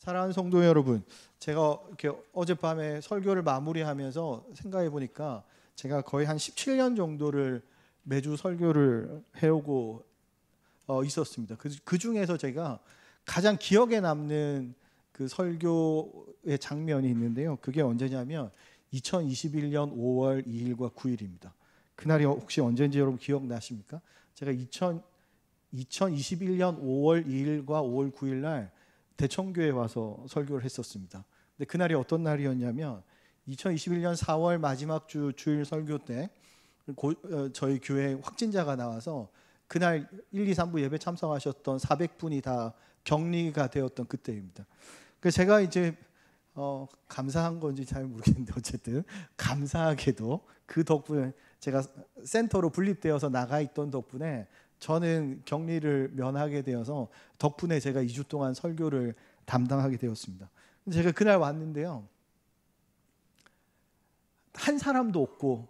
사랑하는 성도 여러분, 제가 이렇게 어젯밤에 설교를 마무리하면서 생각해 보니까 제가 거의 한 17년 정도를 매주 설교를 해오고 있었습니다. 그 중에서 제가 가장 기억에 남는 그 설교의 장면이 있는데요. 그게 언제냐면 2021년 5월 2일과 9일입니다. 그날이 혹시 언제인지 여러분 기억나십니까? 제가 2021년 5월 2일과 5월 9일 날 대청교회에 와서 설교를 했었습니다. 근데 그날이 어떤 날이었냐면 2021년 4월 마지막 주일 설교 때 저희 교회 확진자가 나와서 그날 1, 2, 3부 예배 참석하셨던 400분이 다 격리가 되었던 그때입니다. 그래서 제가 이제 감사한 건지 잘 모르겠는데 어쨌든 감사하게도 그 덕분에 제가 센터로 분립되어서 나가 있던 덕분에 저는 격리를 면하게 되어서 덕분에 제가 2주 동안 설교를 담당하게 되었습니다. 제가 그날 왔는데요. 한 사람도 없고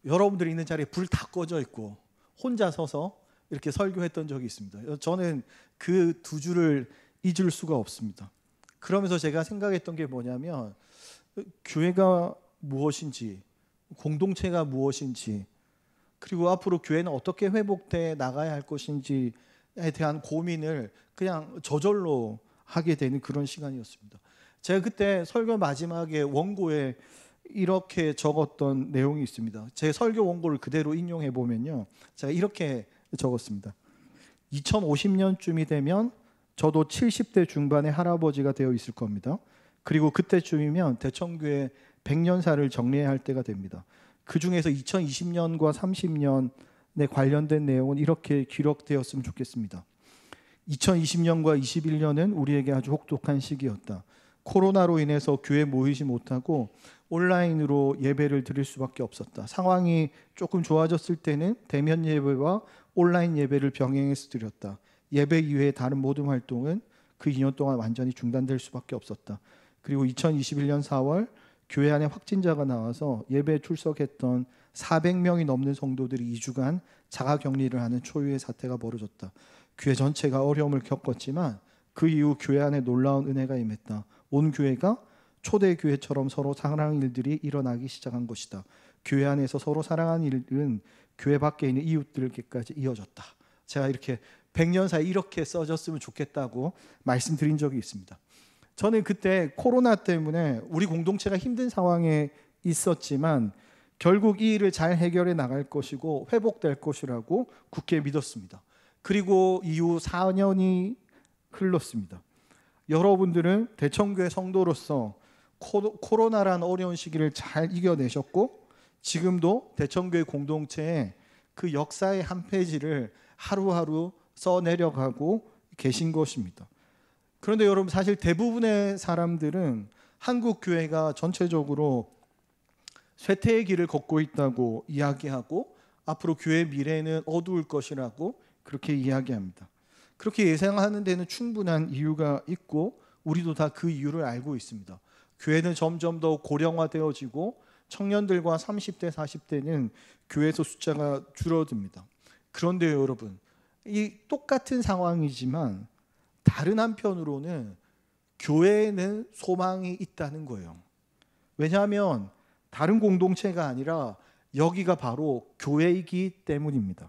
여러분들이 있는 자리에 불 다 꺼져 있고 혼자 서서 이렇게 설교했던 적이 있습니다. 저는 그 2주를 잊을 수가 없습니다. 그러면서 제가 생각했던 게 뭐냐면 교회가 무엇인지, 공동체가 무엇인지, 그리고 앞으로 교회는 어떻게 회복돼 나가야 할 것인지에 대한 고민을 그냥 저절로 하게 되는 그런 시간이었습니다. 제가 그때 설교 마지막에 원고에 이렇게 적었던 내용이 있습니다. 제 설교 원고를 그대로 인용해 보면요, 제가 이렇게 적었습니다. 2050년쯤이 되면 저도 70대 중반의 할아버지가 되어 있을 겁니다. 그리고 그때쯤이면 대청교회 100년사를 정리해야 할 때가 됩니다. 그 중에서 2020년과 30년에 관련된 내용은 이렇게 기록되었으면 좋겠습니다. 2020년과 21년은 우리에게 아주 혹독한 시기였다. 코로나로 인해서 교회 모이지 못하고 온라인으로 예배를 드릴 수밖에 없었다. 상황이 조금 좋아졌을 때는 대면 예배와 온라인 예배를 병행해서 드렸다. 예배 이외의 다른 모든 활동은 그 2년 동안 완전히 중단될 수밖에 없었다. 그리고 2021년 4월 교회 안에 확진자가 나와서 예배에 출석했던 400명이 넘는 성도들이 2주간 자가격리를 하는 초유의 사태가 벌어졌다. 교회 전체가 어려움을 겪었지만 그 이후 교회 안에 놀라운 은혜가 임했다. 온 교회가 초대교회처럼 서로 사랑하는 일들이 일어나기 시작한 것이다. 교회 안에서 서로 사랑하는 일은 교회 밖에 있는 이웃들에게까지 이어졌다. 제가 이렇게 100년사에 이렇게 써졌으면 좋겠다고 말씀드린 적이 있습니다. 저는 그때 코로나 때문에 우리 공동체가 힘든 상황에 있었지만 결국 이 일을 잘 해결해 나갈 것이고 회복될 것이라고 굳게 믿었습니다. 그리고 이후 4년이 흘렀습니다. 여러분들은 대청교회 성도로서 코로나라는 어려운 시기를 잘 이겨내셨고 지금도 대청교회 공동체에 그 역사의 한 페이지를 하루하루 써내려가고 계신 것입니다. 그런데 여러분, 사실 대부분의 사람들은 한국 교회가 전체적으로 쇠퇴의 길을 걷고 있다고 이야기하고 앞으로 교회의 미래는 어두울 것이라고 그렇게 이야기합니다. 그렇게 예상하는 데는 충분한 이유가 있고 우리도 다 그 이유를 알고 있습니다. 교회는 점점 더 고령화되어지고 청년들과 30대, 40대는 교회에서 숫자가 줄어듭니다. 그런데 여러분, 이 똑같은 상황이지만 다른 한편으로는 교회에는 소망이 있다는 거예요. 왜냐하면 다른 공동체가 아니라 여기가 바로 교회이기 때문입니다.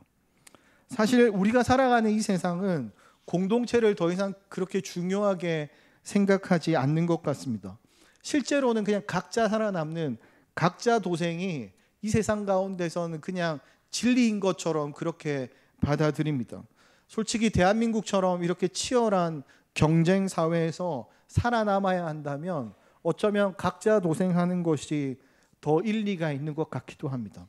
사실 우리가 살아가는 이 세상은 공동체를 더 이상 그렇게 중요하게 생각하지 않는 것 같습니다. 실제로는 그냥 각자 살아남는 각자 도생이 이 세상 가운데서는 그냥 진리인 것처럼 그렇게 받아들입니다. 솔직히 대한민국처럼 이렇게 치열한 경쟁 사회에서 살아남아야 한다면 어쩌면 각자 도생하는 것이 더 일리가 있는 것 같기도 합니다.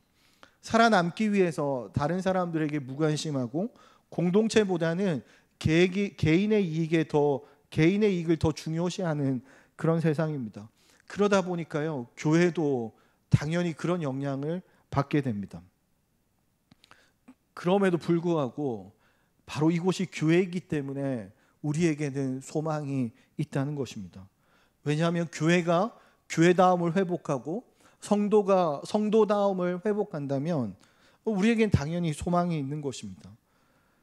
살아남기 위해서 다른 사람들에게 무관심하고 공동체보다는 개인의 이익을 더 중요시하는 그런 세상입니다. 그러다 보니까요, 교회도 당연히 그런 영향을 받게 됩니다. 그럼에도 불구하고 바로 이곳이 교회이기 때문에 우리에게는 소망이 있다는 것입니다. 왜냐하면 교회가 교회다움을 회복하고 성도가 성도다움을 회복한다면 우리에겐 당연히 소망이 있는 것입니다.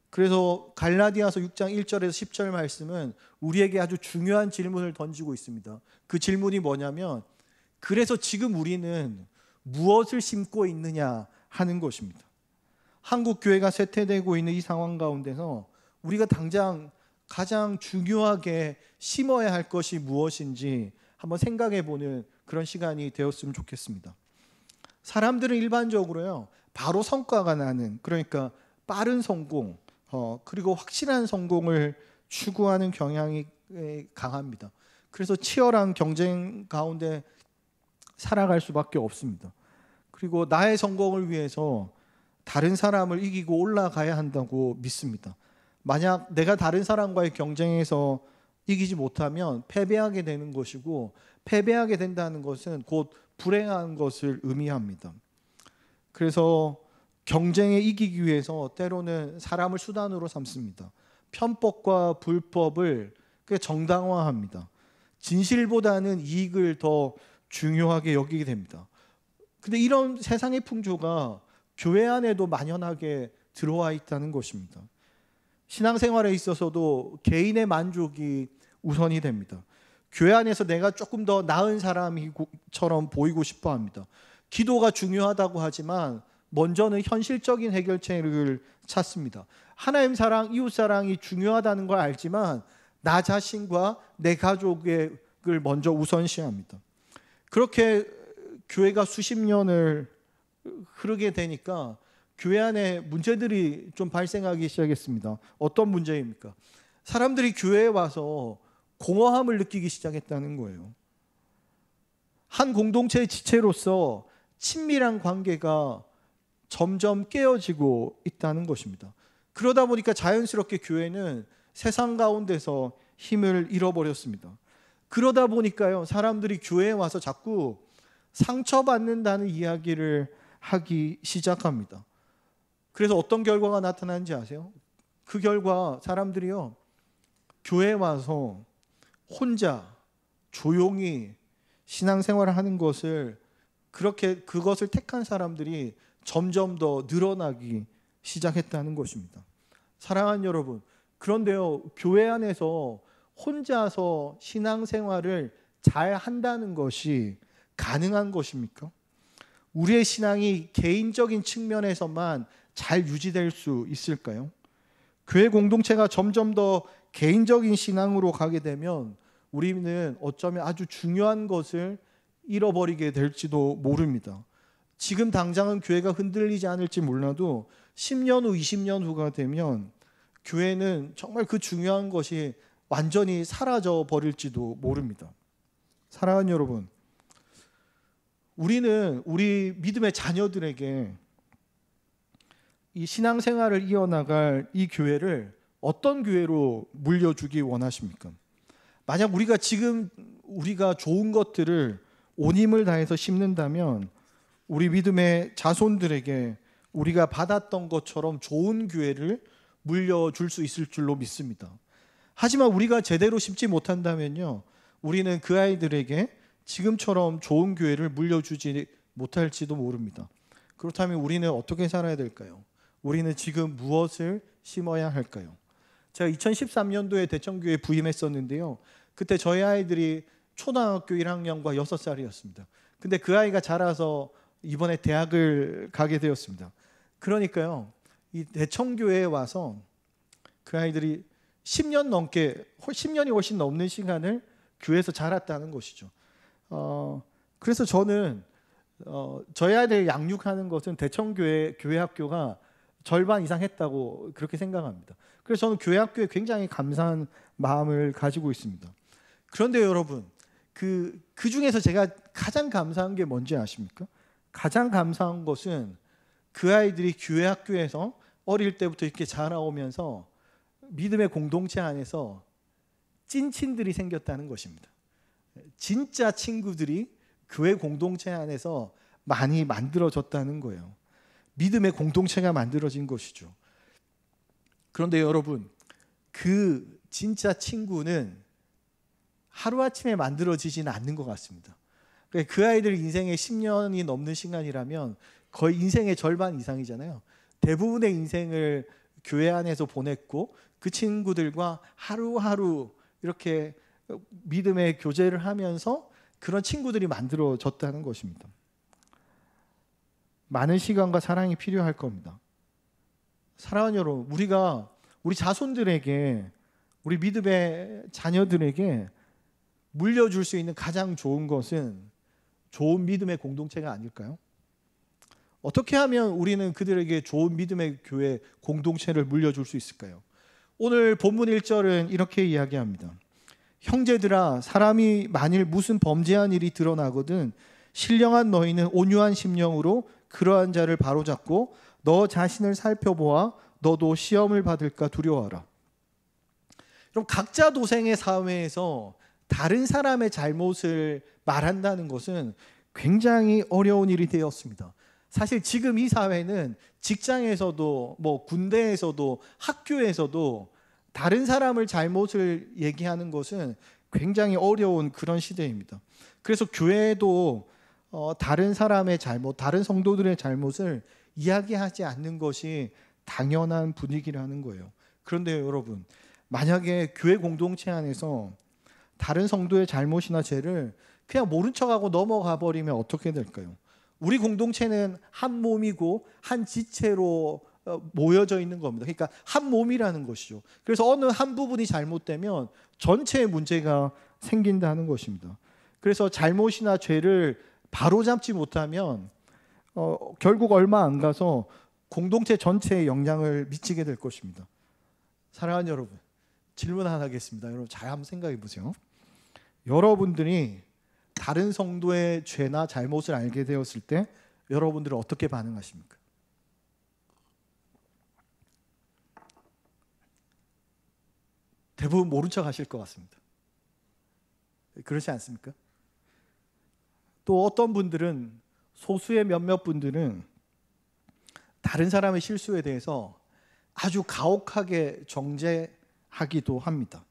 그래서 갈라디아서 6장 1절에서 10절 말씀은 우리에게 아주 중요한 질문을 던지고 있습니다. 그 질문이 뭐냐면, 그래서 지금 우리는 무엇을 심고 있느냐 하는 것입니다. 한국 교회가 쇠퇴되고 있는 이 상황 가운데서 우리가 당장 가장 중요하게 심어야 할 것이 무엇인지 한번 생각해 보는 그런 시간이 되었으면 좋겠습니다. 사람들은 일반적으로요, 바로 성과가 나는, 그러니까 빠른 성공, 그리고 확실한 성공을 추구하는 경향이 강합니다. 그래서 치열한 경쟁 가운데 살아갈 수밖에 없습니다. 그리고 나의 성공을 위해서 다른 사람을 이기고 올라가야 한다고 믿습니다. 만약 내가 다른 사람과의 경쟁에서 이기지 못하면 패배하게 되는 것이고, 패배하게 된다는 것은 곧 불행한 것을 의미합니다. 그래서 경쟁에 이기기 위해서 때로는 사람을 수단으로 삼습니다. 편법과 불법을 정당화합니다. 진실보다는 이익을 더 중요하게 여기게 됩니다. 근데 이런 세상의 풍조가 교회 안에도 만연하게 들어와 있다는 것입니다. 신앙생활에 있어서도 개인의 만족이 우선이 됩니다. 교회 안에서 내가 조금 더 나은 사람처럼 보이고 싶어 합니다. 기도가 중요하다고 하지만 먼저는 현실적인 해결책을 찾습니다. 하나님 사랑, 이웃 사랑이 중요하다는 걸 알지만 나 자신과 내 가족을 먼저 우선시합니다. 그렇게 교회가 수십 년을 흐르게 되니까 교회 안에 문제들이 좀 발생하기 시작했습니다. 어떤 문제입니까? 사람들이 교회에 와서 공허함을 느끼기 시작했다는 거예요. 한 공동체의 지체로서 친밀한 관계가 점점 깨어지고 있다는 것입니다. 그러다 보니까 자연스럽게 교회는 세상 가운데서 힘을 잃어버렸습니다. 그러다 보니까요, 사람들이 교회에 와서 자꾸 상처받는다는 이야기를 하기 시작합니다. 그래서 어떤 결과가 나타나는지 아세요? 그 결과 사람들이요, 교회에 와서 혼자 조용히 신앙생활을 하는 것을, 그것을 택한 사람들이 점점 더 늘어나기 시작했다는 것입니다. 사랑하는 여러분, 그런데요, 교회 안에서 혼자서 신앙생활을 잘 한다는 것이 가능한 것입니까? 우리의 신앙이 개인적인 측면에서만 잘 유지될 수 있을까요? 교회 공동체가 점점 더 개인적인 신앙으로 가게 되면 우리는 어쩌면 아주 중요한 것을 잃어버리게 될지도 모릅니다. 지금 당장은 교회가 흔들리지 않을지 몰라도 10년 후, 20년 후가 되면 교회는 정말 그 중요한 것이 완전히 사라져 버릴지도 모릅니다. 사랑하는 여러분, 우리는 우리 믿음의 자녀들에게 이 신앙생활을 이어나갈 이 교회를 어떤 교회로 물려주기 원하십니까? 만약 우리가 좋은 것들을 온 힘을 다해서 심는다면 우리 믿음의 자손들에게 우리가 받았던 것처럼 좋은 교회를 물려줄 수 있을 줄로 믿습니다. 하지만 우리가 제대로 심지 못한다면요, 우리는 그 아이들에게 지금처럼 좋은 교회를 물려주지 못할지도 모릅니다. 그렇다면 우리는 어떻게 살아야 될까요? 우리는 지금 무엇을 심어야 할까요? 제가 2013년도에 대청교회에 부임했었는데요, 그때 저희 아이들이 초등학교 1학년과 6살이었습니다. 근데 그 아이가 자라서 이번에 대학을 가게 되었습니다. 그러니까요, 이 대청교회에 와서 그 아이들이 10년이 훨씬 넘는 시간을 교회에서 자랐다는 것이죠. 그래서 저는 저희 아이들 양육하는 것은 대청교회 교회학교가 절반 이상 했다고 그렇게 생각합니다. 그래서 저는 교회학교에 굉장히 감사한 마음을 가지고 있습니다. 그런데 여러분, 그 중에서 제가 가장 감사한 게 뭔지 아십니까? 가장 감사한 것은 그 아이들이 교회학교에서 어릴 때부터 이렇게 자라오면서 믿음의 공동체 안에서 찐친들이 생겼다는 것입니다. 진짜 친구들이 교회 공동체 안에서 많이 만들어졌다는 거예요. 믿음의 공동체가 만들어진 것이죠. 그런데 여러분, 그 진짜 친구는 하루아침에 만들어지지는 않는 것 같습니다. 그 아이들 인생의 10년이 넘는 시간이라면 거의 인생의 절반 이상이잖아요. 대부분의 인생을 교회 안에서 보냈고 그 친구들과 하루하루 이렇게 믿음의 교제를 하면서 그런 친구들이 만들어졌다는 것입니다. 많은 시간과 사랑이 필요할 겁니다. 사랑하는 여러분, 우리가 우리 자손들에게, 우리 믿음의 자녀들에게 물려줄 수 있는 가장 좋은 것은 좋은 믿음의 공동체가 아닐까요? 어떻게 하면 우리는 그들에게 좋은 믿음의 교회 공동체를 물려줄 수 있을까요? 오늘 본문 1절은 이렇게 이야기합니다. 형제들아, 사람이 만일 무슨 범죄한 일이 드러나거든 신령한 너희는 온유한 심령으로 그러한 자를 바로잡고 너 자신을 살펴보아 너도 시험을 받을까 두려워하라. 그럼 각자 도생의 사회에서 다른 사람의 잘못을 말한다는 것은 굉장히 어려운 일이 되었습니다. 사실 지금 이 사회는 직장에서도 군대에서도 학교에서도 다른 사람을 잘못을 얘기하는 것은 굉장히 어려운 그런 시대입니다. 그래서 교회도 다른 사람의 잘못, 다른 성도들의 잘못을 이야기하지 않는 것이 당연한 분위기라는 거예요. 그런데 여러분, 만약에 교회 공동체 안에서 다른 성도의 잘못이나 죄를 그냥 모른 척하고 넘어가 버리면 어떻게 될까요? 우리 공동체는 한 몸이고 한 지체로 모여져 있는 겁니다. 그러니까 한 몸이라는 것이죠. 그래서 어느 한 부분이 잘못되면 전체의 문제가 생긴다는 것입니다. 그래서 잘못이나 죄를 바로잡지 못하면 결국 얼마 안 가서 공동체 전체에 영향을 미치게 될 것입니다. 사랑하는 여러분, 질문 하나 하겠습니다. 여러분 잘 한번 생각해 보세요. 여러분들이 다른 성도의 죄나 잘못을 알게 되었을 때 여러분들은 어떻게 반응하십니까? 대부분 모른 척 하실 것 같습니다. 그렇지 않습니까? 또 어떤 분들은, 소수의 몇몇 분들은 다른 사람의 실수에 대해서 아주 가혹하게 정죄하기도 합니다.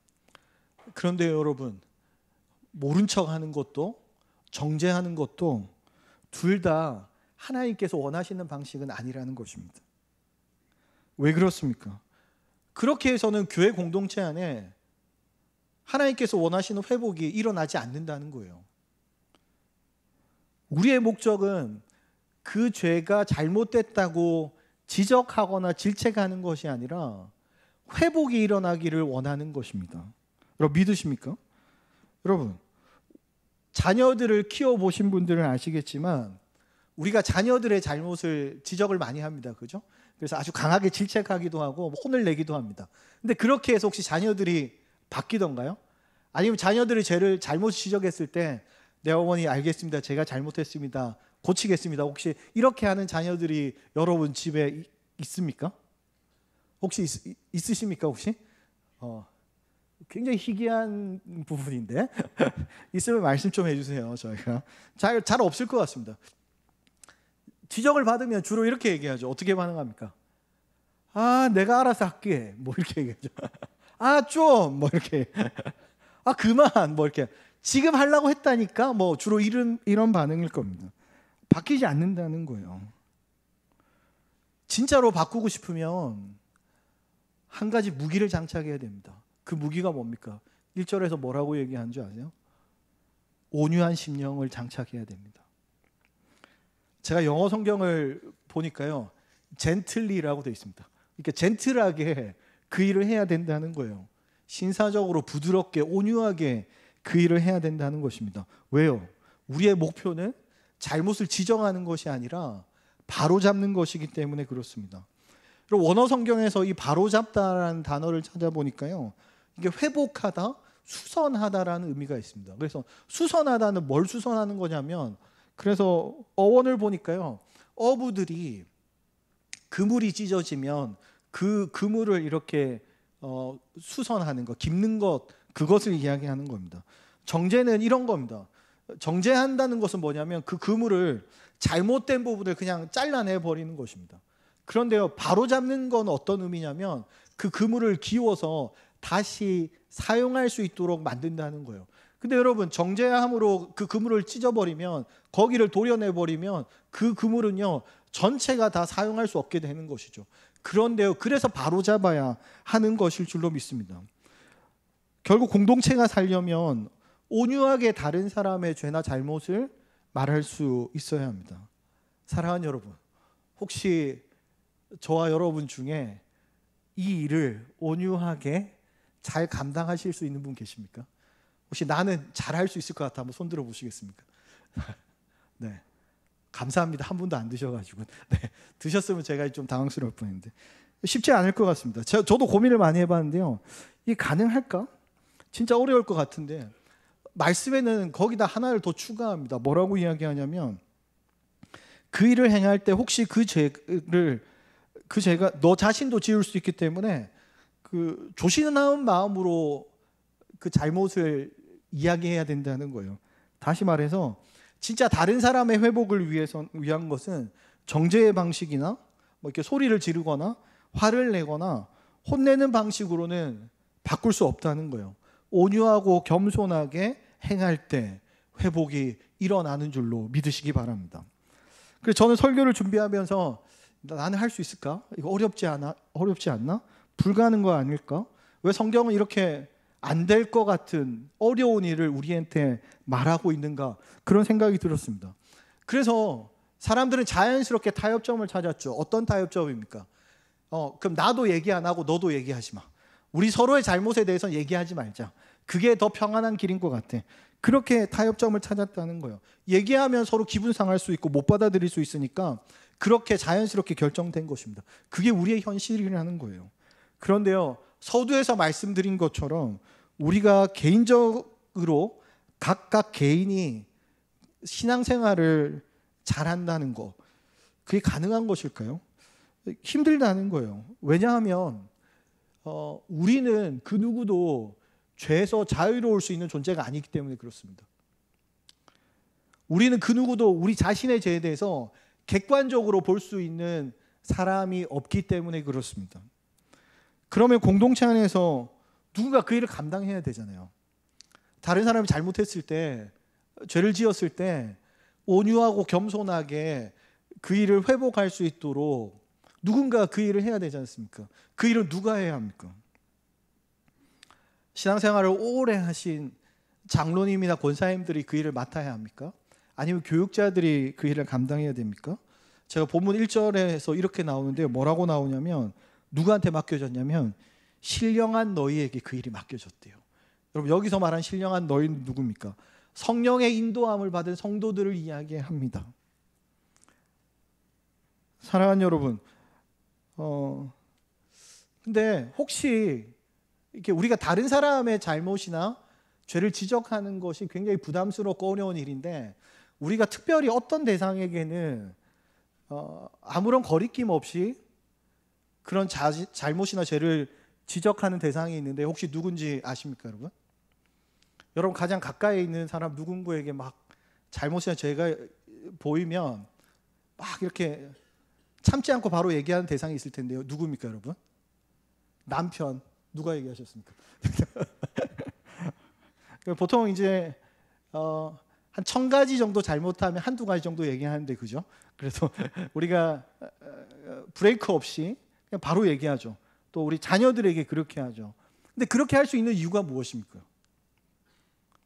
그런데 여러분, 모른 척 하는 것도 정죄하는 것도 둘 다 하나님께서 원하시는 방식은 아니라는 것입니다. 왜 그렇습니까? 그렇게 해서는 교회 공동체 안에 하나님께서 원하시는 회복이 일어나지 않는다는 거예요. 우리의 목적은 그 죄가 잘못됐다고 지적하거나 질책하는 것이 아니라 회복이 일어나기를 원하는 것입니다. 여러분 믿으십니까? 여러분, 자녀들을 키워보신 분들은 아시겠지만 우리가 자녀들의 잘못을 지적을 많이 합니다. 그죠? 그래서 아주 강하게 질책하기도 하고 혼을 내기도 합니다. 근데 그렇게 해서 혹시 자녀들이 바뀌던가요? 아니면 자녀들이 죄를 잘못 지적했을 때 내 어머니 알겠습니다. 제가 잘못했습니다. 고치겠습니다. 혹시 이렇게 하는 자녀들이 여러분 집에 있습니까? 혹시 있으십니까? 혹시? 굉장히 희귀한 부분인데 있으면 말씀 좀 해주세요. 저희가 잘 없을 것 같습니다. 지적을 받으면 주로 이렇게 얘기하죠. 어떻게 반응합니까? 아, 내가 알아서 할게. 뭐 이렇게 얘기하죠. 아, 좀 뭐 이렇게. 아, 그만 뭐 이렇게. 지금 하려고 했다니까. 뭐 주로 이런 반응일 겁니다. 바뀌지 않는다는 거예요. 진짜로 바꾸고 싶으면 한 가지 무기를 장착해야 됩니다. 그 무기가 뭡니까? 1절에서 뭐라고 얘기한 줄 아세요? 온유한 심령을 장착해야 됩니다. 제가 영어 성경을 보니까요, 젠틀리라고 되어 있습니다. 그러니까 젠틀하게 그 일을 해야 된다는 거예요. 신사적으로 부드럽게 온유하게 그 일을 해야 된다는 것입니다. 왜요? 우리의 목표는 잘못을 지정하는 것이 아니라 바로잡는 것이기 때문에 그렇습니다. 그리고 원어 성경에서 이 바로잡다라는 단어를 찾아보니까요, 이게 회복하다, 수선하다라는 의미가 있습니다. 그래서 수선하다는 뭘 수선하는 거냐면, 그래서 어원을 보니까요, 어부들이 그물이 찢어지면 그 그물을 이렇게 수선하는 것, 깁는 것, 그것을 이야기하는 겁니다. 정죄는 이런 겁니다. 정죄한다는 것은 뭐냐면 그 그물을 잘못된 부분을 그냥 잘라내 버리는 것입니다. 그런데요, 바로잡는 건 어떤 의미냐면 그 그물을 기워서 다시 사용할 수 있도록 만든다는 거예요. 근데 여러분, 정죄함으로 그 그물을 찢어버리면, 거기를 도려내버리면 그 그물은요 전체가 다 사용할 수 없게 되는 것이죠. 그런데요, 그래서 바로잡아야 하는 것일 줄로 믿습니다. 결국 공동체가 살려면 온유하게 다른 사람의 죄나 잘못을 말할 수 있어야 합니다. 사랑하는 여러분, 혹시 저와 여러분 중에 이 일을 온유하게 잘 감당하실 수 있는 분 계십니까? 혹시 나는 잘할 수 있을 것 같아 한번 손 들어 보시겠습니까? 네, 감사합니다. 한 분도 안 드셔가지고. 네, 드셨으면 제가 좀 당황스러울 뻔했는데 쉽지 않을 것 같습니다. 저도 고민을 많이 해봤는데요, 이게 가능할까? 진짜 어려울 것 같은데 말씀에는 거기다 하나를 더 추가합니다. 뭐라고 이야기하냐면, 그 일을 행할 때 혹시 그 죄가 너 자신도 지을 수 있기 때문에 그 조심하는 마음으로 그 잘못을 이야기해야 된다는 거예요. 다시 말해서 진짜 다른 사람의 회복을 위한 것은 정죄의 방식이나 뭐 이렇게 소리를 지르거나 화를 내거나 혼내는 방식으로는 바꿀 수 없다는 거예요. 온유하고 겸손하게 행할 때 회복이 일어나는 줄로 믿으시기 바랍니다. 그래서 저는 설교를 준비하면서 나는 할 수 있을까? 이거 어렵지 않나? 불가능한 거 아닐까? 왜 성경은 이렇게 안 될 것 같은 어려운 일을 우리한테 말하고 있는가? 그런 생각이 들었습니다. 그래서 사람들은 자연스럽게 타협점을 찾았죠. 어떤 타협점입니까? 그럼 나도 얘기 안 하고 너도 얘기하지 마. 우리 서로의 잘못에 대해서는 얘기하지 말자. 그게 더 평안한 길인 것 같아. 그렇게 타협점을 찾았다는 거예요. 얘기하면 서로 기분 상할 수 있고 못 받아들일 수 있으니까 그렇게 자연스럽게 결정된 것입니다. 그게 우리의 현실이라는 거예요. 그런데요, 서두에서 말씀드린 것처럼 우리가 개인적으로 각각 개인이 신앙생활을 잘한다는 거, 그게 가능한 것일까요? 힘들다는 거예요. 왜냐하면 우리는 그 누구도 죄에서 자유로울 수 있는 존재가 아니기 때문에 그렇습니다. 우리는 그 누구도 우리 자신의 죄에 대해서 객관적으로 볼 수 있는 사람이 없기 때문에 그렇습니다. 그러면 공동체 안에서 누군가 그 일을 감당해야 되잖아요. 다른 사람이 잘못했을 때, 죄를 지었을 때 온유하고 겸손하게 그 일을 회복할 수 있도록 누군가 그 일을 해야 되지 않습니까? 그 일은 누가 해야 합니까? 신앙생활을 오래 하신 장로님이나 권사님들이 그 일을 맡아야 합니까? 아니면 교육자들이 그 일을 감당해야 됩니까? 제가 본문 1절에서 이렇게 나오는데요, 뭐라고 나오냐면, 누구한테 맡겨졌냐면 신령한 너희에게 그 일이 맡겨졌대요. 여러분, 여기서 말한 신령한 너희는 누굽니까? 성령의 인도함을 받은 성도들을 이야기합니다. 사랑하는 여러분, 근데 혹시 이렇게 우리가 다른 사람의 잘못이나 죄를 지적하는 것이 굉장히 부담스럽고 어려운 일인데, 우리가 특별히 어떤 대상에게는 아무런 거리낌 없이 그런 잘못이나 죄를 지적하는 대상이 있는데, 혹시 누군지 아십니까, 여러분? 여러분, 가장 가까이 있는 사람 누군가에게 막 잘못이나 죄가 보이면 막 이렇게 참지 않고 바로 얘기하는 대상이 있을 텐데요. 누굽니까, 여러분? 남편. 누가 얘기하셨습니까? 보통 이제 한 1000가지 정도 잘못하면 한두 가지 정도 얘기하는데, 그죠? 그래서 우리가 브레이크 없이 그냥 바로 얘기하죠. 또 우리 자녀들에게 그렇게 하죠. 근데 그렇게 할 수 있는 이유가 무엇입니까?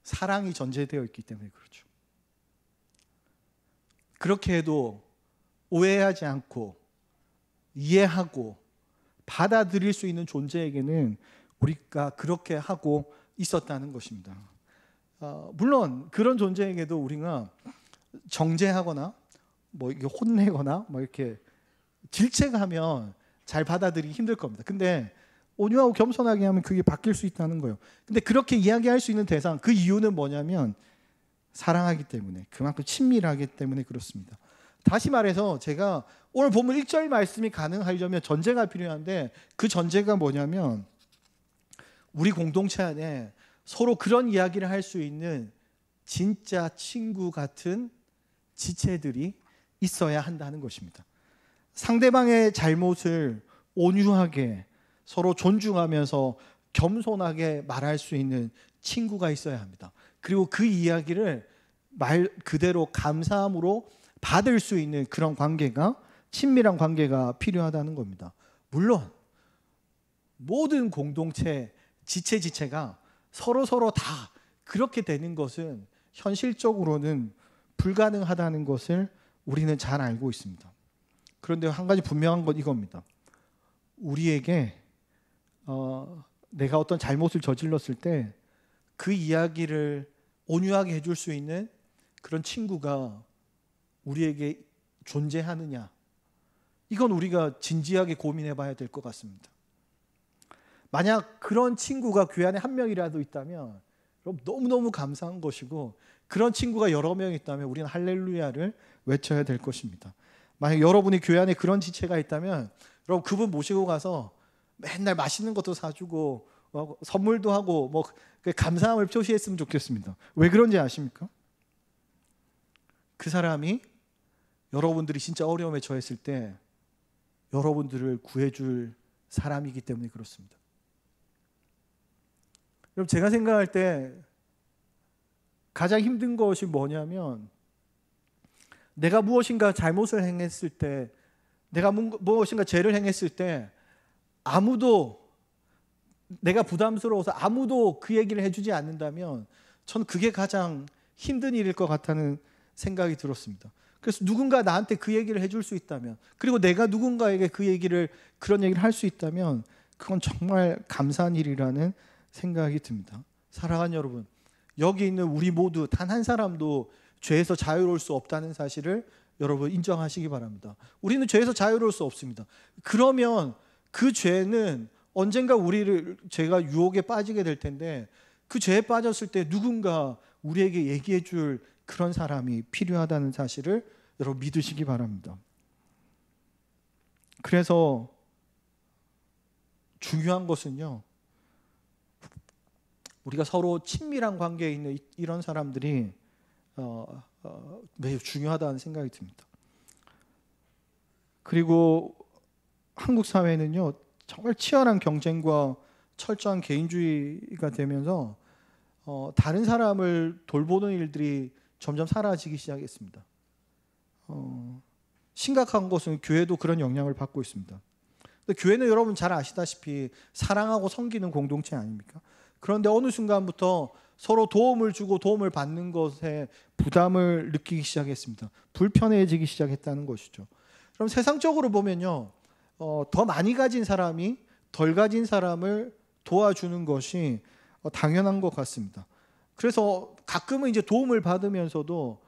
사랑이 전제되어 있기 때문에 그렇죠. 그렇게 해도 오해하지 않고 이해하고 받아들일 수 있는 존재에게는 우리가 그렇게 하고 있었다는 것입니다. 물론 그런 존재에게도 우리가 정죄하거나 뭐 이렇게 혼내거나 뭐 이렇게 질책하면 잘 받아들이기 힘들 겁니다. 근데 온유하고 겸손하게 하면 그게 바뀔 수 있다는 거예요. 근데 그렇게 이야기할 수 있는 대상, 그 이유는 뭐냐면 사랑하기 때문에, 그만큼 친밀하기 때문에 그렇습니다. 다시 말해서 제가 오늘 본문 1절 말씀이 가능하려면 전제가 필요한데, 그 전제가 뭐냐면 우리 공동체 안에 서로 그런 이야기를 할 수 있는 진짜 친구 같은 지체들이 있어야 한다는 것입니다. 상대방의 잘못을 온유하게 서로 존중하면서 겸손하게 말할 수 있는 친구가 있어야 합니다. 그리고 그 이야기를 말 그대로 감사함으로 받을 수 있는 그런 관계가 친밀한 관계가 필요하다는 겁니다. 물론 모든 공동체 지체가 서로 다 그렇게 되는 것은 현실적으로는 불가능하다는 것을 우리는 잘 알고 있습니다. 그런데 한 가지 분명한 건 이겁니다. 우리에게 내가 어떤 잘못을 저질렀을 때 그 이야기를 온유하게 해줄 수 있는 그런 친구가 우리에게 존재하느냐, 이건 우리가 진지하게 고민해 봐야 될 것 같습니다. 만약 그런 친구가 교회 안에 한 명이라도 있다면 너무너무 감사한 것이고, 그런 친구가 여러 명 있다면 우리는 할렐루야를 외쳐야 될 것입니다. 만약 여러분이 교회 안에 그런 지체가 있다면 여러분 그분 모시고 가서 맨날 맛있는 것도 사주고 선물도 하고 감사함을 표시했으면 좋겠습니다. 왜 그런지 아십니까? 그 사람이 여러분들이 진짜 어려움에 처했을 때 여러분들을 구해줄 사람이기 때문에 그렇습니다. 여러분, 제가 생각할 때 가장 힘든 것이 뭐냐면, 내가 무엇인가 잘못을 행했을 때, 내가 무엇인가 죄를 행했을 때 아무도, 내가 부담스러워서 아무도 그 얘기를 해주지 않는다면 저는 그게 가장 힘든 일일 것 같다는 생각이 들었습니다. 그래서 누군가 나한테 그 얘기를 해줄 수 있다면, 그리고 내가 누군가에게 그런 얘기를 할 수 있다면 그건 정말 감사한 일이라는 생각이 듭니다. 사랑하는 여러분, 여기 있는 우리 모두 단 한 사람도 죄에서 자유로울 수 없다는 사실을 여러분 인정하시기 바랍니다. 우리는 죄에서 자유로울 수 없습니다. 그러면 그 죄는 언젠가 죄가 유혹에 빠지게 될 텐데, 그 죄에 빠졌을 때 누군가 우리에게 얘기해 줄 그런 사람이 필요하다는 사실을 여러분 믿으시기 바랍니다. 그래서 중요한 것은요, 우리가 서로 친밀한 관계에 있는 이런 사람들이 매우 중요하다는 생각이 듭니다. 그리고 한국 사회는요, 정말 치열한 경쟁과 철저한 개인주의가 되면서 다른 사람을 돌보는 일들이 점점 사라지기 시작했습니다. 심각한 것은 교회도 그런 영향을 받고 있습니다. 근데 교회는 여러분 잘 아시다시피 사랑하고 섬기는 공동체 아닙니까? 그런데 어느 순간부터 서로 도움을 주고 도움을 받는 것에 부담을 느끼기 시작했습니다. 불편해지기 시작했다는 것이죠. 그럼 세상적으로 보면요, 더 많이 가진 사람이 덜 가진 사람을 도와주는 것이 당연한 것 같습니다. 그래서 가끔은 이제 도움을 받으면서도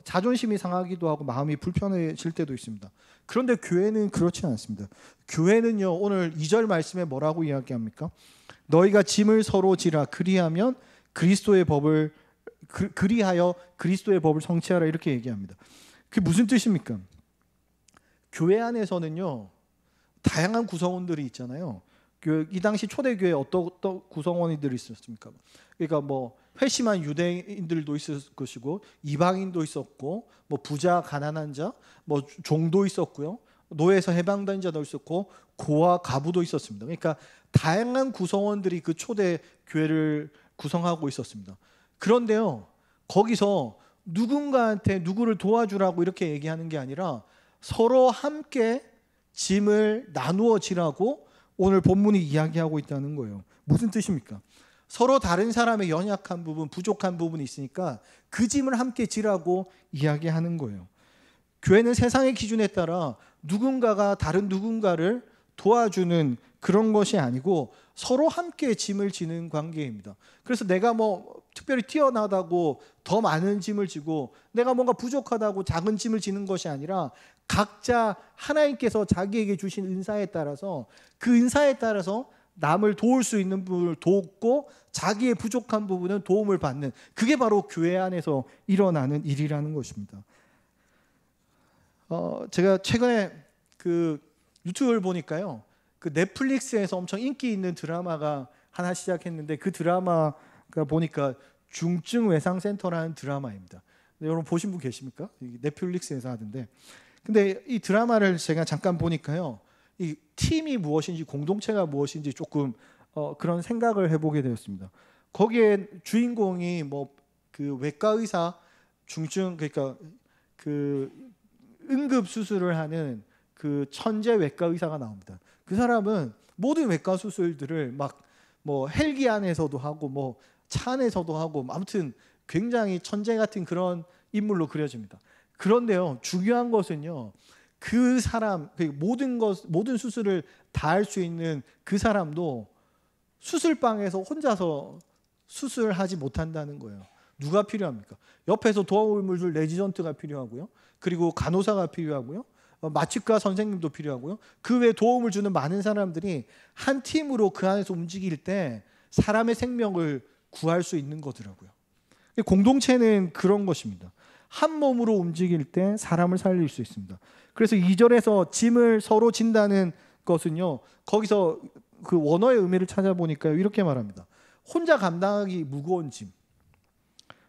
자존심이 상하기도 하고 마음이 불편해질 때도 있습니다. 그런데 교회는 그렇지 않습니다. 교회는요, 오늘 2절 말씀에 뭐라고 이야기합니까? 너희가 짐을 서로 지라, 그리하여 그리스도의 법을 성취하라, 이렇게 얘기합니다. 그게 무슨 뜻입니까? 교회 안에서는요, 다양한 구성원들이 있잖아요. 이 당시 초대교회에 어떤 구성원들이 있었습니까? 그러니까 회심한 유대인들도 있을 것이고, 이방인도 있었고, 부자 가난한 자, 종도 있었고요, 노예에서 해방된 자도 있었고, 고아 가부도 있었습니다. 그러니까 다양한 구성원들이 그 초대 교회를 구성하고 있었습니다. 그런데요, 거기서 누군가한테 누구를 도와주라고 이렇게 얘기하는 게 아니라 서로 함께 짐을 나누어 지라고 오늘 본문이 이야기하고 있다는 거예요. 무슨 뜻입니까? 서로 다른 사람의 연약한 부분, 부족한 부분이 있으니까 그 짐을 함께 지라고 이야기하는 거예요. 교회는 세상의 기준에 따라 누군가가 다른 누군가를 도와주는 그런 것이 아니고 서로 함께 짐을 지는 관계입니다. 그래서 내가 특별히 뛰어나다고 더 많은 짐을 지고, 내가 뭔가 부족하다고 작은 짐을 지는 것이 아니라 각자 하나님께서 자기에게 주신 은사에 따라서 그 은사에 따라서 남을 도울 수 있는 부분을 돕고 자기의 부족한 부분은 도움을 받는, 그게 바로 교회 안에서 일어나는 일이라는 것입니다. 제가 최근에 그 유튜브를 보니까요, 그 넷플릭스에서 엄청 인기 있는 드라마가 하나 시작했는데, 그 드라마가 보니까 중증 외상센터라는 드라마입니다. 여러분 보신 분 계십니까? 넷플릭스에서 하던데, 근데 이 드라마를 제가 잠깐 보니까요, 이 팀이 무엇인지, 공동체가 무엇인지 조금 그런 생각을 해보게 되었습니다. 거기에 주인공이 그 외과 의사, 중증, 그러니까 그 응급 수술을 하는 그 천재 외과 의사가 나옵니다. 그 사람은 모든 외과 수술들을 막 뭐 헬기 안에서도 하고 뭐 차 안에서도 하고 아무튼 굉장히 천재 같은 그런 인물로 그려집니다. 그런데요, 중요한 것은요, 그 사람, 모든 수술을 다 할 수 있는 그 사람도 수술방에서 혼자서 수술하지 못한다는 거예요. 누가 필요합니까? 옆에서 도움을 줄 레지던트가 필요하고요. 그리고 간호사가 필요하고요. 마취과 선생님도 필요하고요. 그 외에 도움을 주는 많은 사람들이 한 팀으로 그 안에서 움직일 때 사람의 생명을 구할 수 있는 거더라고요. 공동체는 그런 것입니다. 한 몸으로 움직일 때 사람을 살릴 수 있습니다. 그래서 2절에서 짐을 서로 진다는 것은요, 거기서 그 원어의 의미를 찾아보니까 이렇게 말합니다. 혼자 감당하기 무거운 짐,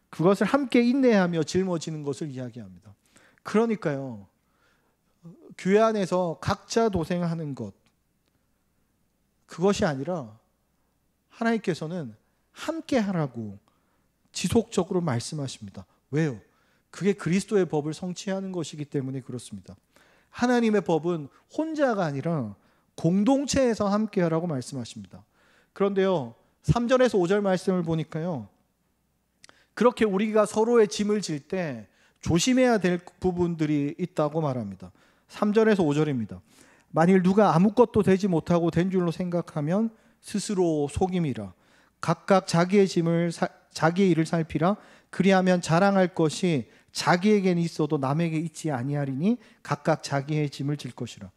그것을 함께 인내하며 짊어지는 것을 이야기합니다. 그러니까요, 교회 안에서 각자 도생하는 것, 그것이 아니라 하나님께서는 함께 하라고 지속적으로 말씀하십니다. 왜요? 그게 그리스도의 법을 성취하는 것이기 때문에 그렇습니다. 하나님의 법은 혼자가 아니라 공동체에서 함께 하라고 말씀하십니다. 그런데요, 3절에서 5절 말씀을 보니까요, 그렇게 우리가 서로의 짐을 질 때 조심해야 될 부분들이 있다고 말합니다. 3절에서 5절입니다. 만일 누가 아무것도 되지 못하고 된 줄로 생각하면 스스로 속임이라. 각각 자기의 일을 살피라. 그리하면 자랑할 것이 자기에게는 있어도 남에게 있지 아니하리니 각각 자기의 짐을 질 것이라.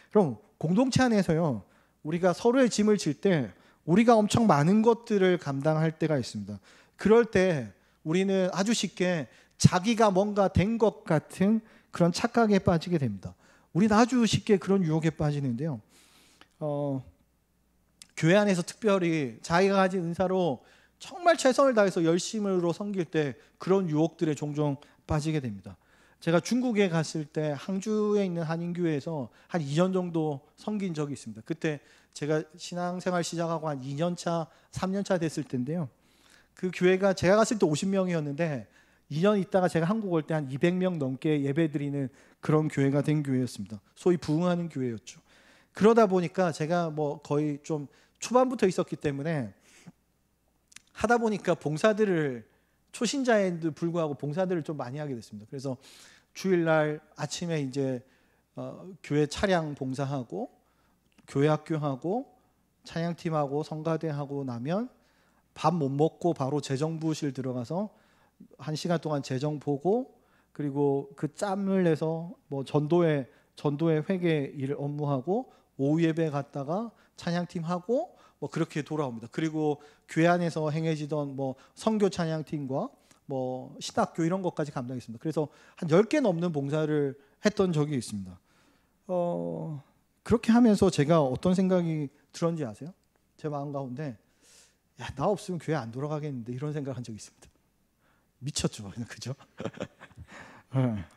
그럼 공동체 안에서요, 우리가 서로의 짐을 질 때 우리가 엄청 많은 것들을 감당할 때가 있습니다. 그럴 때 우리는 아주 쉽게 자기가 뭔가 된 것 같은 그런 착각에 빠지게 됩니다. 우리는 아주 쉽게 그런 유혹에 빠지는데요, 교회 안에서 특별히 자기가 가진 은사로 정말 최선을 다해서 열심으로 섬길 때 그런 유혹들에 종종 빠지게 됩니다. 제가 중국에 갔을 때 항주에 있는 한인교회에서 한 2년 정도 섬긴 적이 있습니다. 그때 제가 신앙생활 시작하고 한 2년차, 3년차 됐을 텐데요, 그 교회가 제가 갔을 때 50명이었는데 2년 있다가 제가 한국 올 때 한 200명 넘게 예배드리는 그런 교회가 된 교회였습니다. 소위 부흥하는 교회였죠. 그러다 보니까 제가 뭐 거의 좀 초반부터 있었기 때문에 하다 보니까 봉사들을, 초신자에도 불구하고 봉사들을 좀 많이 하게 됐습니다. 그래서 주일날 아침에 이제 교회 차량 봉사하고 교회 학교하고 찬양팀하고 성가대하고 나면 밥 못 먹고 바로 재정부실 들어가서 1시간 동안 재정 보고, 그리고 그 짬을 내서 뭐 전도회 회계 일 업무하고 오후 예배 갔다가 찬양팀 하고 뭐 그렇게 돌아옵니다. 그리고 교회 안에서 행해지던 뭐 선교 찬양팀과 뭐 신학교 이런 것까지 감당했습니다. 그래서 한 10개 넘는 봉사를 했던 적이 있습니다. 그렇게 하면서 제가 어떤 생각이 들었는지 아세요? 제 마음 가운데, 야, 나 없으면 교회 안 돌아가겠는데, 이런 생각을 한 적이 있습니다. 미쳤죠, 그죠?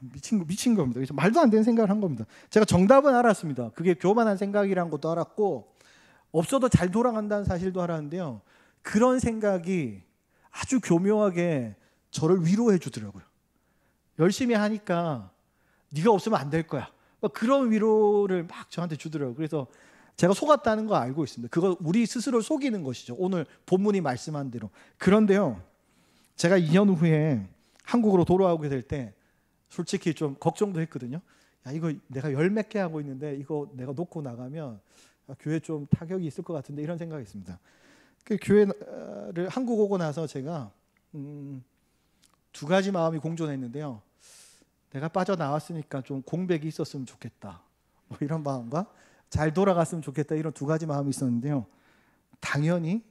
미친 겁니다. 그래서 말도 안 되는 생각을 한 겁니다. 제가 정답은 알았습니다. 그게 교만한 생각이란 것도 알았고, 없어도 잘 돌아간다는 사실도 알았는데요, 그런 생각이 아주 교묘하게 저를 위로해 주더라고요. 열심히 하니까 네가 없으면 안 될 거야, 그런 위로를 막 저한테 주더라고요. 그래서 제가 속았다는 거 알고 있습니다. 그거 우리 스스로 속이는 것이죠, 오늘 본문이 말씀한 대로. 그런데요, 제가 2년 후에 한국으로 돌아오게 될 때 솔직히 좀 걱정도 했거든요. 야, 이거 내가 열 몇 개 하고 있는데 이거 내가 놓고 나가면 교회 좀 타격이 있을 것 같은데, 이런 생각이 있습니다. 그 교회를 한국 오고 나서 제가 두 가지 마음이 공존했는데요. 내가 빠져나왔으니까 좀 공백이 있었으면 좋겠다, 뭐 이런 마음과 잘 돌아갔으면 좋겠다, 이런 두 가지 마음이 있었는데요, 당연히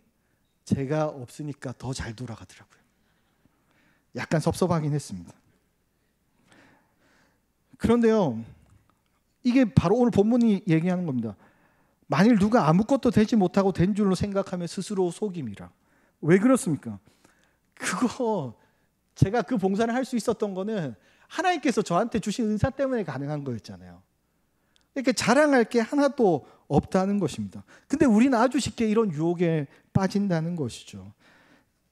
제가 없으니까 더 잘 돌아가더라고요. 약간 섭섭하긴 했습니다. 그런데요, 이게 바로 오늘 본문이 얘기하는 겁니다. 만일 누가 아무것도 되지 못하고 된 줄로 생각하면 스스로 속임이라. 왜 그렇습니까? 그거 제가 그 봉사를 할 수 있었던 거는 하나님께서 저한테 주신 은사 때문에 가능한 거였잖아요. 이렇게 자랑할 게 하나도 없다는 것입니다. 근데 우리는 아주 쉽게 이런 유혹에 빠진다는 것이죠.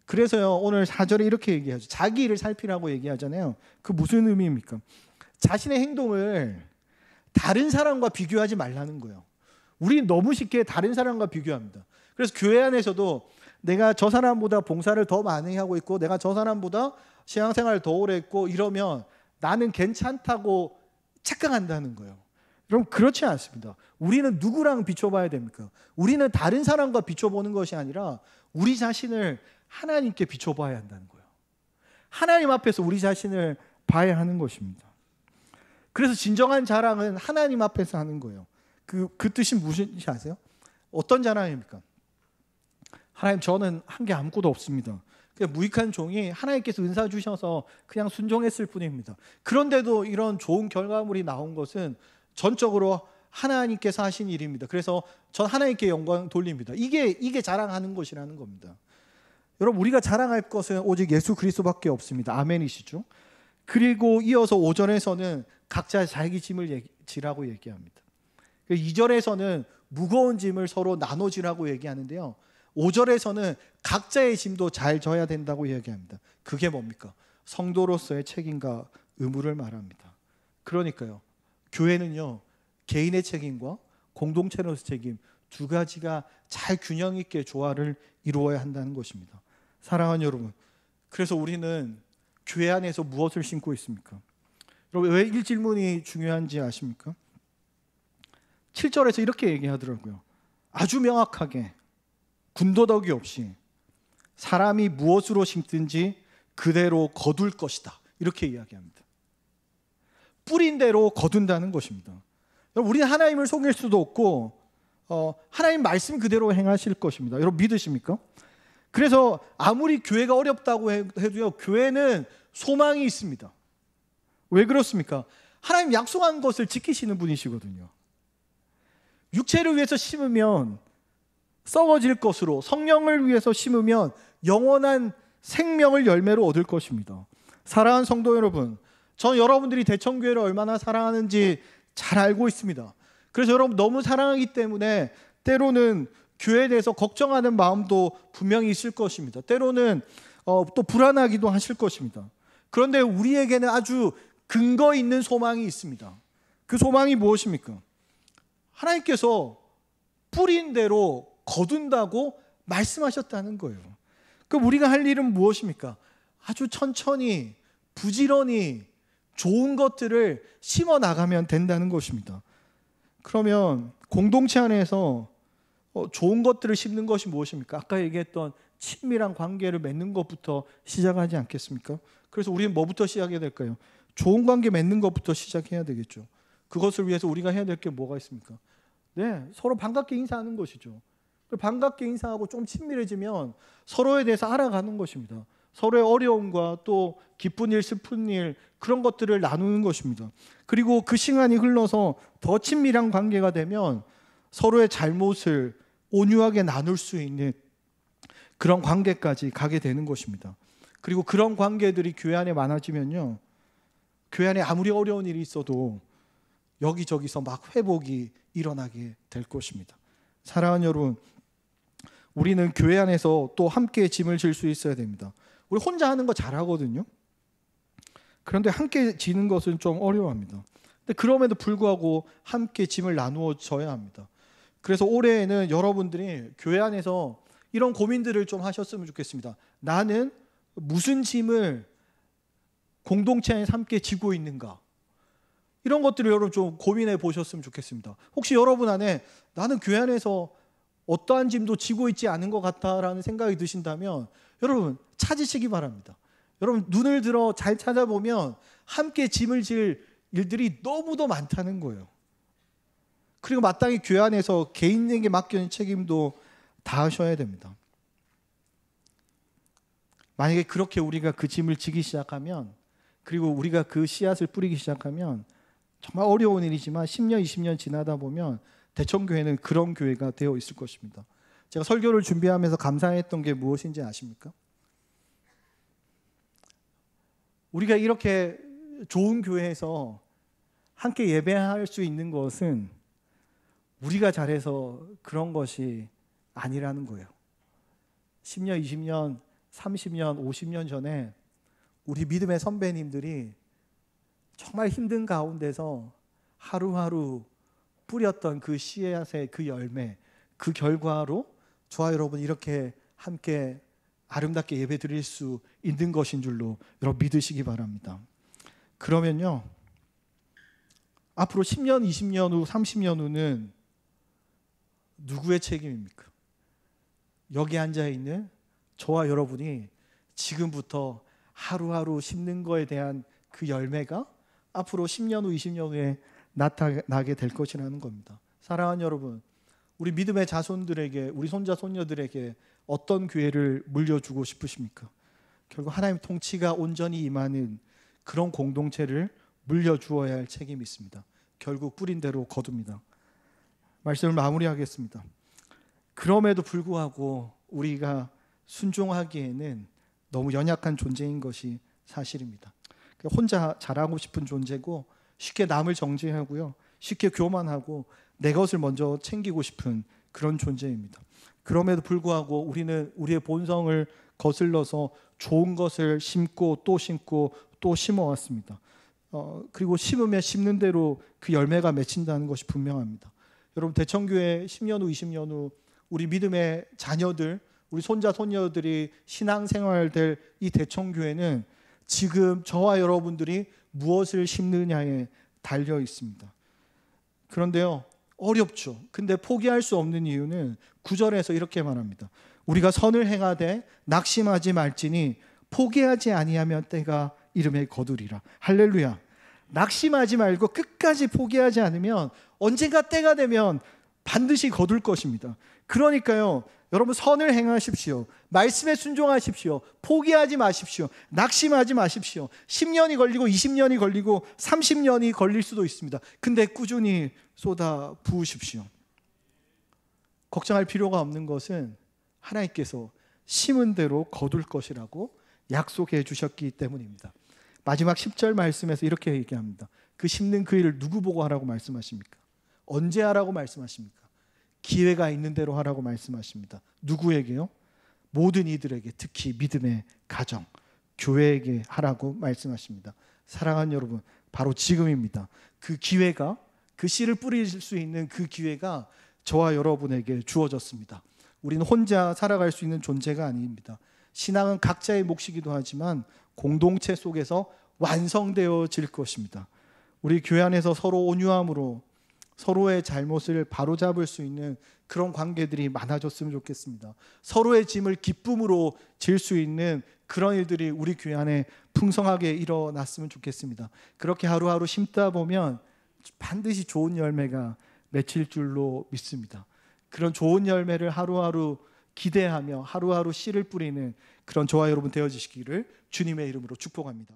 그래서요, 오늘 4절에 이렇게 얘기하죠. 자기 일을 살피라고 얘기하잖아요. 그 무슨 의미입니까? 자신의 행동을 다른 사람과 비교하지 말라는 거예요. 우리 너무 쉽게 다른 사람과 비교합니다. 그래서 교회 안에서도 내가 저 사람보다 봉사를 더 많이 하고 있고 내가 저 사람보다 신앙생활을 더 오래 했고 이러면 나는 괜찮다고 착각한다는 거예요. 여러분, 그렇지 않습니다. 우리는 누구랑 비춰봐야 됩니까? 우리는 다른 사람과 비춰보는 것이 아니라 우리 자신을 하나님께 비춰봐야 한다는 거예요. 하나님 앞에서 우리 자신을 봐야 하는 것입니다. 그래서 진정한 자랑은 하나님 앞에서 하는 거예요. 그 뜻이 무엇인지 아세요? 어떤 자랑입니까? 하나님, 저는 한 게 아무것도 없습니다. 그냥 무익한 종이 하나님께서 은사 주셔서 그냥 순종했을 뿐입니다. 그런데도 이런 좋은 결과물이 나온 것은 전적으로 하나님께서 하신 일입니다. 그래서 전 하나님께 영광 돌립니다. 이게 자랑하는 것이라는 겁니다. 여러분, 우리가 자랑할 것은 오직 예수 그리스도밖에 없습니다. 아멘이시죠? 그리고 이어서 5절에서는 각자 자기 짐을 지라고 얘기합니다. 2절에서는 무거운 짐을 서로 나눠지라고 얘기하는데요, 5절에서는 각자의 짐도 잘 져야 된다고 얘기합니다. 그게 뭡니까? 성도로서의 책임과 의무를 말합니다. 그러니까요, 교회는요, 개인의 책임과 공동체로서의 책임 두 가지가 잘 균형 있게 조화를 이루어야 한다는 것입니다. 사랑하는 여러분, 그래서 우리는 교회 안에서 무엇을 신고 있습니까? 여러분, 왜 이 질문이 중요한지 아십니까? 7절에서 이렇게 얘기하더라고요. 아주 명확하게 군더더기 없이 사람이 무엇으로 심든지 그대로 거둘 것이다, 이렇게 이야기합니다. 뿌린 대로 거둔다는 것입니다. 여러분, 우리는 하나님을 속일 수도 없고 하나님 말씀 그대로 행하실 것입니다. 여러분, 믿으십니까? 그래서 아무리 교회가 어렵다고 해도요, 교회는 소망이 있습니다. 왜 그렇습니까? 하나님 약속한 것을 지키시는 분이시거든요. 육체를 위해서 심으면 썩어질 것으로, 성령을 위해서 심으면 영원한 생명을 열매로 얻을 것입니다. 사랑하는 성도 여러분, 전 여러분들이 대청교회를 얼마나 사랑하는지 잘 알고 있습니다. 그래서 여러분, 너무 사랑하기 때문에 때로는 교회에 대해서 걱정하는 마음도 분명히 있을 것입니다. 때로는 또 불안하기도 하실 것입니다. 그런데 우리에게는 아주 근거 있는 소망이 있습니다. 그 소망이 무엇입니까? 하나님께서 뿌린 대로 거둔다고 말씀하셨다는 거예요. 그럼 우리가 할 일은 무엇입니까? 아주 천천히 부지런히 좋은 것들을 심어 나가면 된다는 것입니다. 그러면 공동체 안에서 좋은 것들을 심는 것이 무엇입니까? 아까 얘기했던 친밀한 관계를 맺는 것부터 시작하지 않겠습니까? 그래서 우리는 뭐부터 시작해야 될까요? 좋은 관계 맺는 것부터 시작해야 되겠죠. 그것을 위해서 우리가 해야 될 게 뭐가 있습니까? 네, 서로 반갑게 인사하는 것이죠. 반갑게 인사하고 좀 친밀해지면 서로에 대해서 알아가는 것입니다. 서로의 어려움과 또 기쁜 일, 슬픈 일, 그런 것들을 나누는 것입니다. 그리고 그 시간이 흘러서 더 친밀한 관계가 되면 서로의 잘못을 온유하게 나눌 수 있는 그런 관계까지 가게 되는 것입니다. 그리고 그런 관계들이 교회 안에 많아지면요, 교회 안에 아무리 어려운 일이 있어도 여기저기서 막 회복이 일어나게 될 것입니다. 사랑하는 여러분, 우리는 교회 안에서 또 함께 짐을 질 수 있어야 됩니다. 우리 혼자 하는 거 잘하거든요. 그런데 함께 지는 것은 좀 어려워합니다. 근데 그럼에도 불구하고 함께 짐을 나누어 져야 합니다. 그래서 올해에는 여러분들이 교회 안에서 이런 고민들을 좀 하셨으면 좋겠습니다. 나는 무슨 짐을 공동체 안에서 함께 지고 있는가? 이런 것들을 여러분 좀 고민해 보셨으면 좋겠습니다. 혹시 여러분 안에 나는 교회 안에서 어떠한 짐도 지고 있지 않은 것 같다라는 생각이 드신다면 여러분 찾으시기 바랍니다. 여러분 눈을 들어 잘 찾아보면 함께 짐을 질 일들이 너무도 많다는 거예요. 그리고 마땅히 교회 안에서 개인에게 맡겨진 책임도 다하셔야 됩니다. 만약에 그렇게 우리가 그 짐을 지기 시작하면, 그리고 우리가 그 씨앗을 뿌리기 시작하면 정말 어려운 일이지만 10년, 20년 지나다 보면 대청교회는 그런 교회가 되어 있을 것입니다. 제가 설교를 준비하면서 감사했던 게 무엇인지 아십니까? 우리가 이렇게 좋은 교회에서 함께 예배할 수 있는 것은 우리가 잘해서 그런 것이 아니라는 거예요. 10년, 20년, 30년, 50년 전에 우리 믿음의 선배님들이 정말 힘든 가운데서 하루하루 뿌렸던 그 씨앗의 그 열매, 그 결과로 저와 여러분 이렇게 함께 아름답게 예배 드릴 수 있는 것인 줄로 여러분 믿으시기 바랍니다. 그러면요, 앞으로 10년, 20년 후, 30년 후는 누구의 책임입니까? 여기 앉아있는 저와 여러분이 지금부터 하루하루 심는 거에 대한 그 열매가 앞으로 10년 후, 20년 후에 나타나게 될 것이라는 겁니다. 사랑하는 여러분, 우리 믿음의 자손들에게, 우리 손자 손녀들에게 어떤 기회를 물려주고 싶으십니까? 결국 하나님의 통치가 온전히 임하는 그런 공동체를 물려주어야 할 책임이 있습니다. 결국 뿌린 대로 거둡니다. 말씀을 마무리하겠습니다. 그럼에도 불구하고 우리가 순종하기에는 너무 연약한 존재인 것이 사실입니다. 혼자 잘하고 싶은 존재고, 쉽게 남을 정죄하고요, 쉽게 교만하고 내 것을 먼저 챙기고 싶은 그런 존재입니다. 그럼에도 불구하고 우리는 우리의 본성을 거슬러서 좋은 것을 심고 또 심고 또 심어왔습니다. 그리고 심으면 심는 대로 그 열매가 맺힌다는 것이 분명합니다. 여러분, 대청교회 10년 후, 20년 후 우리 믿음의 자녀들, 우리 손자 손녀들이 신앙생활 될 이 대청교회는 지금 저와 여러분들이 무엇을 심느냐에 달려 있습니다. 그런데요, 어렵죠. 근데 포기할 수 없는 이유는 9절에서 이렇게 말합니다. 우리가 선을 행하되 낙심하지 말지니 포기하지 아니하면 때가 이름에 거두리라. 할렐루야. 낙심하지 말고 끝까지 포기하지 않으면 언젠가 때가 되면 반드시 거둘 것입니다. 그러니까요, 여러분, 선을 행하십시오. 말씀에 순종하십시오. 포기하지 마십시오. 낙심하지 마십시오. 10년이 걸리고 20년이 걸리고 30년이 걸릴 수도 있습니다. 근데 꾸준히 쏟아 부으십시오. 걱정할 필요가 없는 것은 하나님께서 심은 대로 거둘 것이라고 약속해 주셨기 때문입니다. 마지막 10절 말씀에서 이렇게 얘기합니다. 그 심는 그 일을 누구 보고 하라고 말씀하십니까? 언제 하라고 말씀하십니까? 기회가 있는 대로 하라고 말씀하십니다. 누구에게요? 모든 이들에게, 특히 믿음의 가정, 교회에게 하라고 말씀하십니다. 사랑하는 여러분, 바로 지금입니다. 그 기회가, 그 씨를 뿌릴 수 있는 그 기회가 저와 여러분에게 주어졌습니다. 우리는 혼자 살아갈 수 있는 존재가 아닙니다. 신앙은 각자의 몫이기도 하지만 공동체 속에서 완성되어질 것입니다. 우리 교회 안에서 서로 온유함으로 서로의 잘못을 바로잡을 수 있는 그런 관계들이 많아졌으면 좋겠습니다. 서로의 짐을 기쁨으로 질 수 있는 그런 일들이 우리 교회 안에 풍성하게 일어났으면 좋겠습니다. 그렇게 하루하루 심다 보면 반드시 좋은 열매가 맺힐 줄로 믿습니다. 그런 좋은 열매를 하루하루 기대하며 하루하루 씨를 뿌리는 그런 저와 여러분 되어지시기를 주님의 이름으로 축복합니다.